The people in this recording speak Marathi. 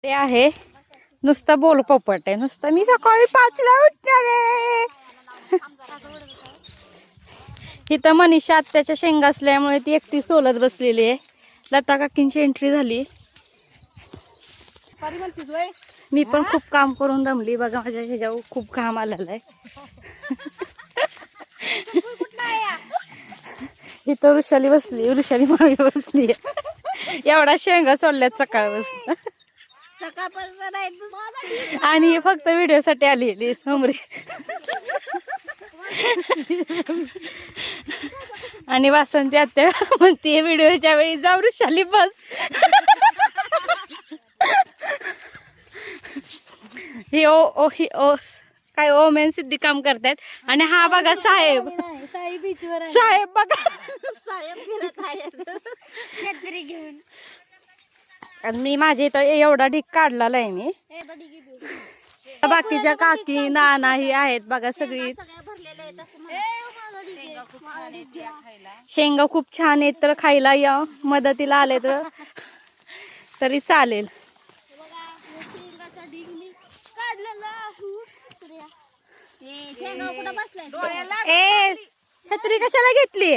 ते आहे नुसता बोल पोपट आहे नुसता. मी सकाळी 5ला उठणार आहे. इथं मनीषा आत्याच्या शेंगा असल्यामुळे ती एकटी सोलत बसलेली आहे. लता काकींची एंट्री झाली. मी पण खूप काम करून दमली बघा. माझ्या ह्याच्यावर खूप घाम आलेला आहे. इथं वृषाली बसली. वृषाली मामी बसली. एवढा शेंगा सोडल्यात सकाळपासून. आणि फक्त व्हिडिओ साठी आलेली समोर. आणि वासंती आत्या म्हणते व्हिडिओच्या वेळी जाऊ वृषाली बस. ही ओ काय ओमेन सिद्धी काम करतात. आणि हा बघा साहेब. साहेब बघा छत्री घेऊन. आणि मी माझ्या इथं एवढा ढीक काढलेला आहे मी. बाकीच्या काकी नाना ही आहेत बघा सगळी. शेंगा खूप छान आहेत तर खायला या मदतीला आले तर तरी चालेल. ए छत्री कशाला घेतली.